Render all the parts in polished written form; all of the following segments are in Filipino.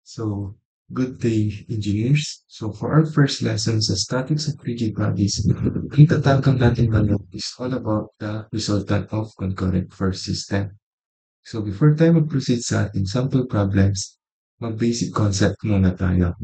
So, good day, engineers. So, for our first lesson sa statics of rigid bodies, ang itatangkang natin ngayon is all about the resultant of concurrent force system. So, before tayo mag-proceed sa ating sample problems, mag-basic concept muna tayo.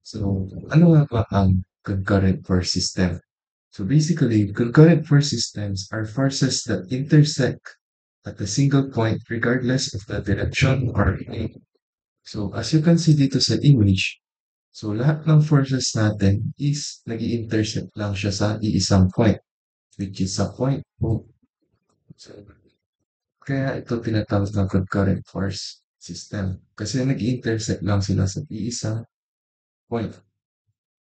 So, ano nga ba ang concurrent force system? So, basically, concurrent force systems are forces that intersect at a single point regardless of the direction or aim. So, as you can see dito sa image, so lahat ng forces natin is nag-i-intersect lang siya sa iisang point, which is sa point O. So, kaya ito tinatawag na concurrent force system. Kasi nag-i-intersect lang sila sa iisang point.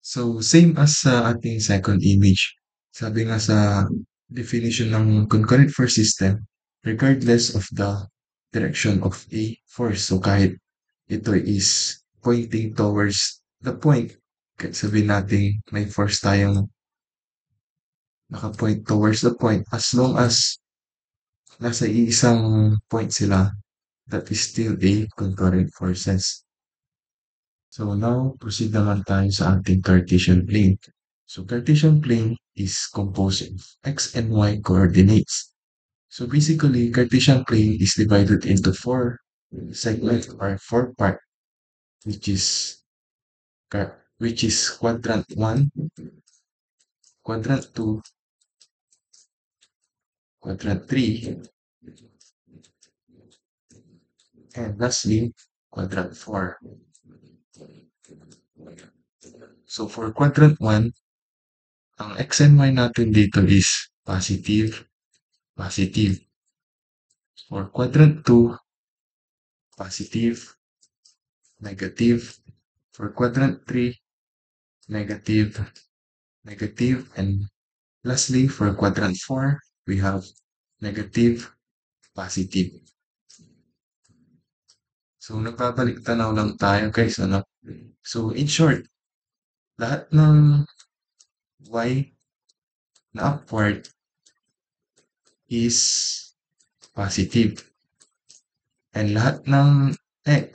So, same as sa ating second image. Sabi nga sa definition ng concurrent force system, regardless of the direction of a force. So, kahit ito is pointing towards the point, kahit sabihin natin may force tayong naka-point towards the point, as long as nasa iisang point sila, that is still a concurrent forces. So now, proceed naman tayo sa ating Cartesian plane. So Cartesian plane is composed of x and y coordinates. So basically, Cartesian plane is divided into four segments or four parts, which is quadrant 1, quadrant 2, quadrant 3, and lastly, quadrant 4. So for quadrant 1, ang x and y natin dito is positive, positive. For quadrant 2, positive, negative. For quadrant 3, negative, negative. And lastly, for quadrant 4, we have negative, positive. So, nagbabalik tanaw lang tayo guys, ano? So, in short, lahat ng y na upward is positive. And lahat ng x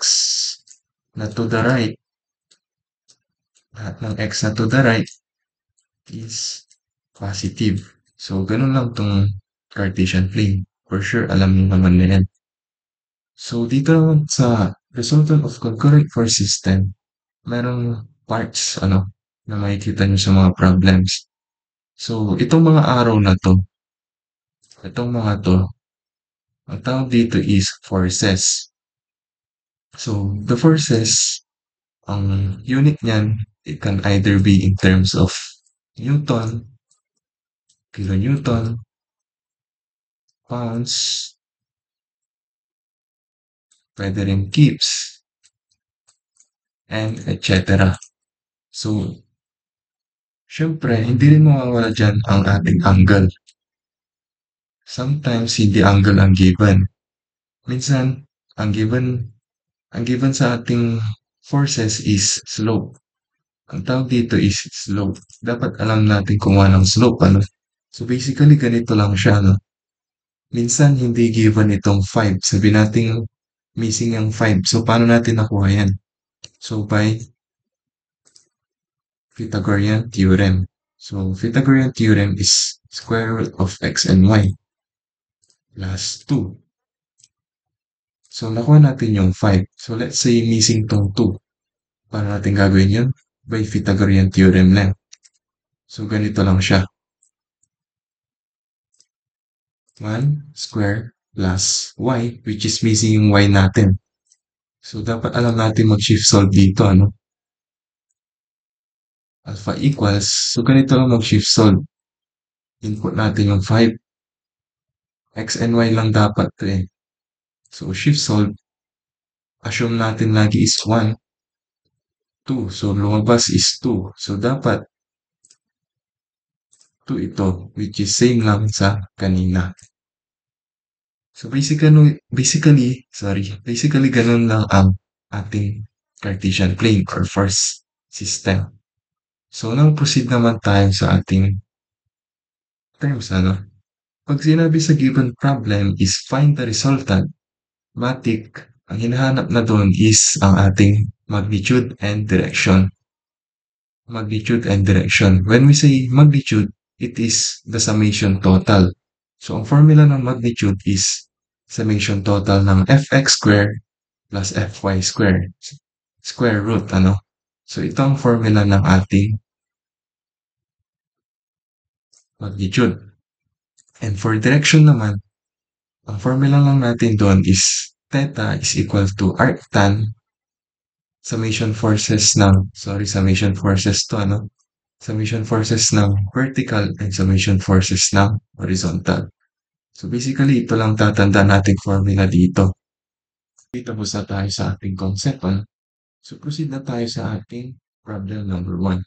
na to the right, lahat ng x na to the right is positive. So, ganun lang tong Cartesian plane. For sure, alam niyo naman na yan. So, dito naman sa resultant of concurrent force system, merong parts, na makikita nyo sa mga problems. So, itong mga arrow na to, itong mga to, ang tawag dito is forces. So, the forces, ang unit niyan, it can either be in terms of Newton, kilonewton, pounds, pwede rin kips, and etc. So, syempre, hindi rin mawawala dyan ang ating angle. Sometimes, hindi angle ang given. Minsan, ang given sa ating forces is slope. Ang tawag dito is slope. Dapat alam natin kung anong slope, ano? So, basically, ganito lang siya, no? Minsan, hindi given itong 5. Sabi natin missing yung 5. So, paano natin nakuha yan? So, by Pythagorean theorem. So, Pythagorean theorem is square root of x and y plus 2. So, nakuha natin yung 5. So, let's say missing tong 2. Paano natin gagawin yun? By Pythagorean theorem lang. So, ganito lang siya. 1 square plus y, which is missing yung y natin. So, dapat alam natin mag-shift solve dito, ano? Alpha equals, so ganito lang mag-shift solve. Input natin yung 5. X and y lang dapat to eh. So, shift solve. Assume natin lagi is 1, 2. So, lumabas is 2. So, dapat 2 ito, which is same lang sa kanina. So, basically, ganun lang ang ating Cartesian plane or force system. So, now proceed naman tayo sa ating terms, ano? Pag sinabi sa given problem is find the resultant, matic, Ang hinahanap na doon is ang ating magnitude and direction. Magnitude and direction. When we say magnitude, it is the summation total. So, ang formula ng magnitude is summation total ng fx squared plus fy squared. Square root, ano? So, ito ang formula ng ating magnitude. And for direction naman, ang formula lang natin doon is theta is equal to arctan summation forces to, ano? Summation forces ng vertical and summation forces ng horizontal. So basically, ito lang tatanda nating formula dito. Tapos na tayo sa ating concept, ano? So proceed na tayo sa ating problem number 1.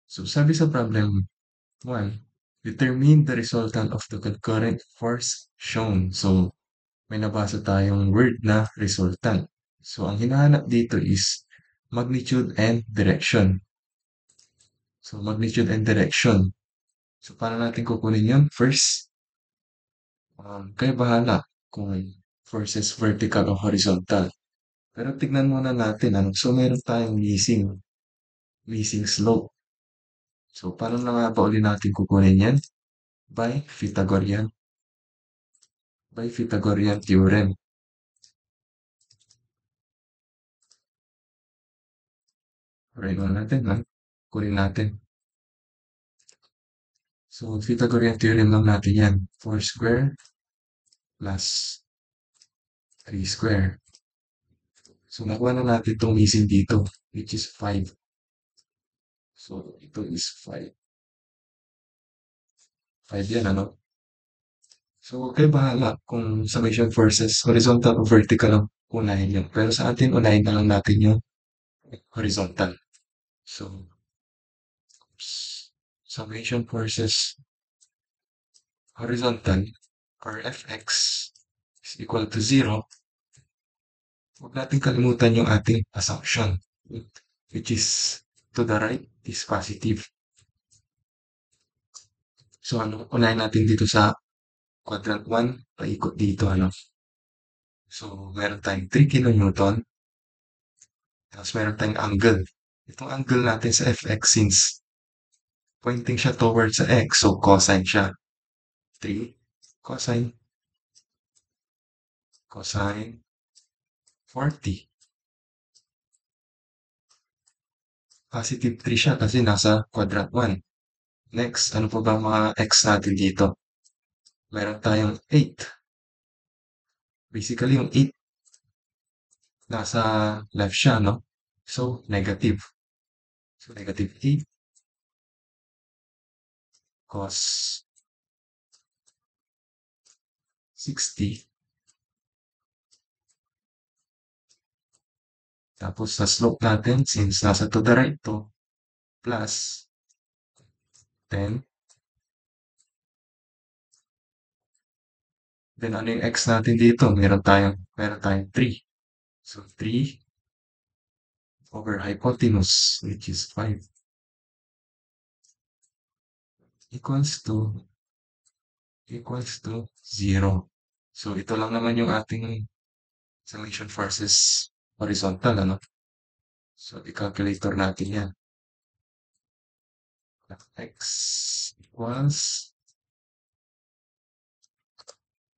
So sabi sa problem 1, determine the resultant of the concurrent force shown. So may nabasa tayong word na resultant. So ang hinahanap dito is magnitude and direction. So magnitude and direction. So paano natin kukunin yun? First, kayo bahala kung forces vertical o horizontal. Pero tignan muna natin, ano? So meron tayong missing slope. So paano na nga ba uli natin kukunin yan? By Pythagorean theorem. Try natin, ha? Kunin natin. So Pythagorean theorem lang natin yan. 4 square plus 3 square. So nakuha na natin itong missing dito, which is 5. So ito is 5. 5 yan, ano? So, kayo bahala kung summation forces, horizontal o vertical ang unahin nyo. Pero sa atin, unahin na lang natin yung horizontal. So, summation forces horizontal or Fx is equal to 0. Huwag natin kalimutan yung ating assumption, which is to the right is positive. So, ano, unahin natin dito sa quadrant 1, paikot dito, ano. So, meron tayong 3 kilonewton. Tapos meron tayong angle. Itong angle natin sa Fx since pointing siya towards sa x, so cosine siya. 3 cosine 40. Positive 3 siya kasi nasa quadrant 1. Next, ano pa ba ang mga x natin dito? Meron tayong 8. Basically, yung 8 nasa left siya, no? So, negative. So, negative 8 cos 60. Tapos, sa slope natin, since nasa to the right to, plus 10. Then, ano yung x natin dito? Meron tayong 3. So, 3 over hypotenuse, which is 5, equals to 0. So, ito lang naman yung ating summation forces horizontal, ano? So, i-calculator natin yan. X equals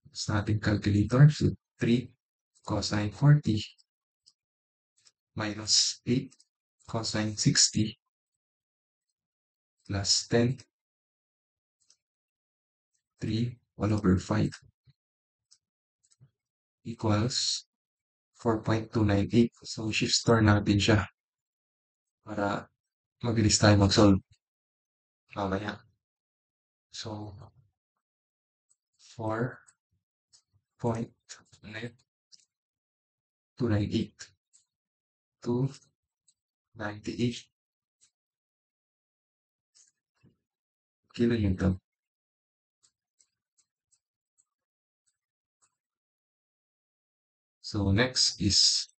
sa ating calculator. So, 3 cosine 40 minus 8 cosine 60 plus 10, 3 all over 5 equals 4.298. So, shift store natin siya para mabilis tayo mag-solve mamaya. So, 4.298 to 98 kilonewton. So, next is,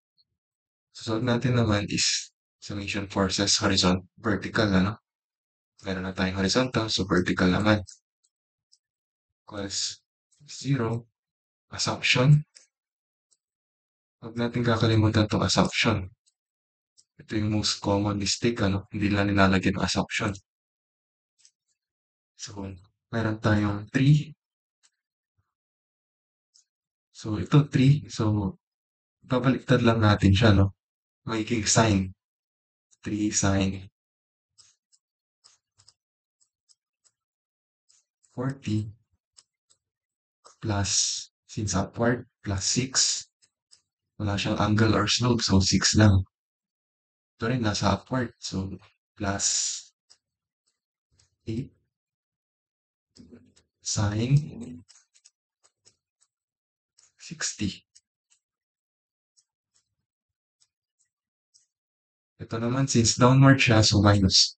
susunod natin naman is summation forces vertical, ano? Meron na tayong horizontal, so vertical naman. Equals 0, assumption. Huwag natin kakalimutan 'tong assumption. Ito yung most common mistake ano, hindi nila nilalagyan ng assumption. So, meron tayong 3. So, ito 3. So, babaliktad lang natin siya 'no, magiging sine. 3 sine 40 plus since upward plus 6. Wala siyang angle or slope, so 6 lang. Ito rin nasa upward, so plus 8 sine 60. Ito naman, since downward siya, so minus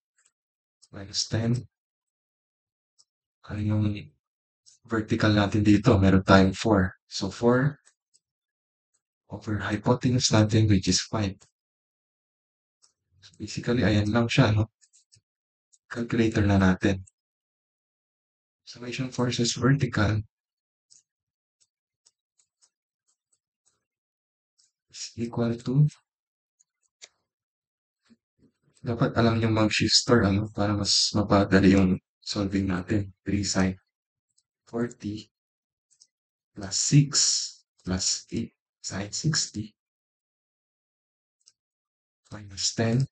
10. Ano yung vertical natin dito? Meron tayong 4. So 4 over hypotenuse natin, which is 5. So basically, ayan lang siya, no? Calculator na natin. Summation forces vertical is equal to, dapat alam yung mag-shift store, ano? Para mas mapadali yung solving natin. 3 sine 40 plus 6 plus 8 sine 60 minus 10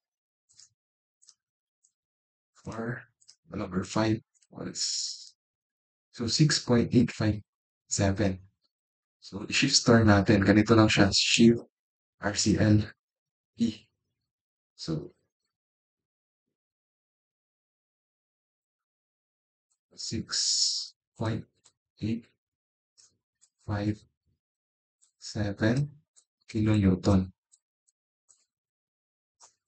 4 1 over 5 was so 6.857. So i-shift store natin, ganito lang siya, shift RCL E. So 6.857 kilonewton.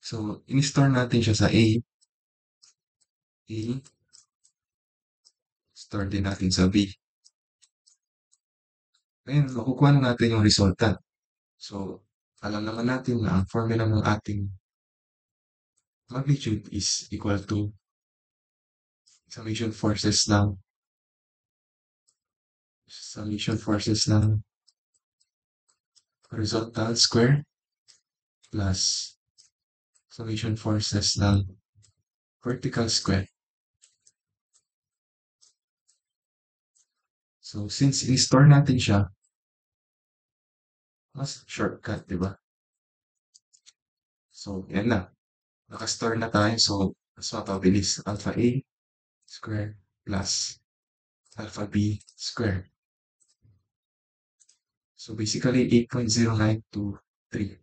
So in-store natin siya sa A. Store din natin sa B. Ngayon, makukuha na natin yung resultant. So, alam naman natin na ang formula ng ating magnitude is equal to summation forces ng horizontal square plus summation forces ng vertical square. So, since in-store natin siya, mas shortcut, di ba? So, yan na. Naka-store na tayo. So, mas mapabilis. Alpha A square plus alpha B square. So, basically, 8.0923.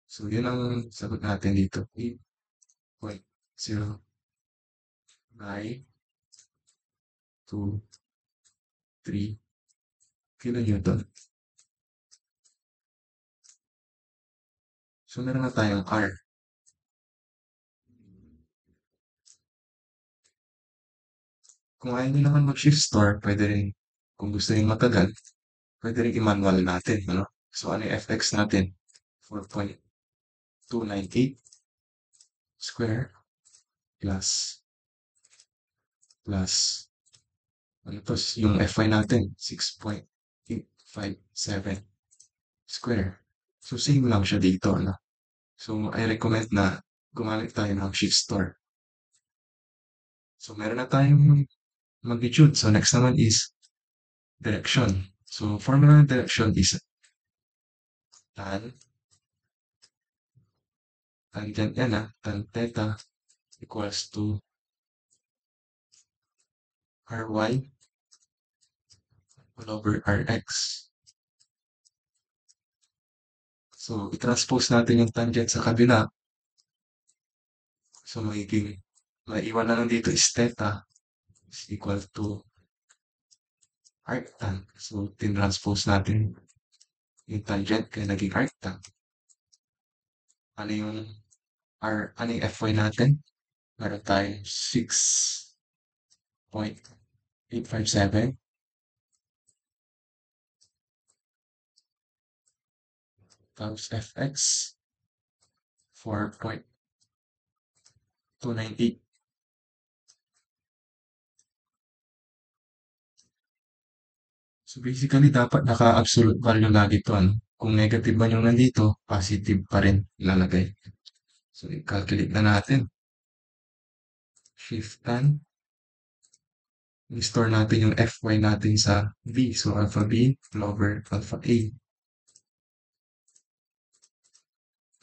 So, yun ang sagot natin dito. 8.0923 kilonewton. So, meron na tayong R. Kung ayaw nyo naman mag-shift store, pwede rin, kung gusto nyo matagal, pwede rin i-manual natin, ano? So, ano yung fx natin? 4.298 square plus ano to, yung fy natin, 6.857 square. So, same lang siya dito, ano? So, I recommend na gumamit tayo ng shift store. So, meron na tayong magnitude. So, next naman is direction. So, formula ng direction is tangent yan tan theta equals to ry 1 over rx. So, i-transpose natin yung tangent sa kabila. So, maiiwan na lang dito is theta is equal to arctan. So, tin-transpose natin yung tangent kaya naging arctan. Ano yung fy natin? Meron tayong 6.857 times fx 4.298. So basically, dapat naka-absolute value lagi ito, ano? Kung negative man yung nandito, positive pa rin ilalagay. So, i-calculate na natin. Shift tan. I-store natin yung Fy natin sa B. So, alpha B over alpha A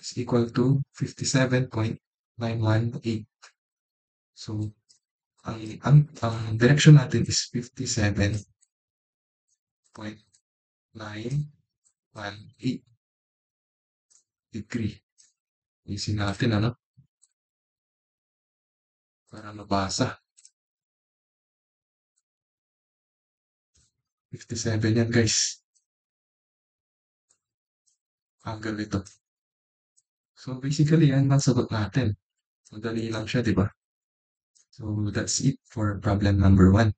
is equal to 57.918. So, ang direction natin is 57.918 degree. Isin natin, ano? Para mabasa. 57 yan, guys. Angle ito. So, basically, yan ang sagot natin. Madali lang siya, di ba? So, that's it for problem number 1.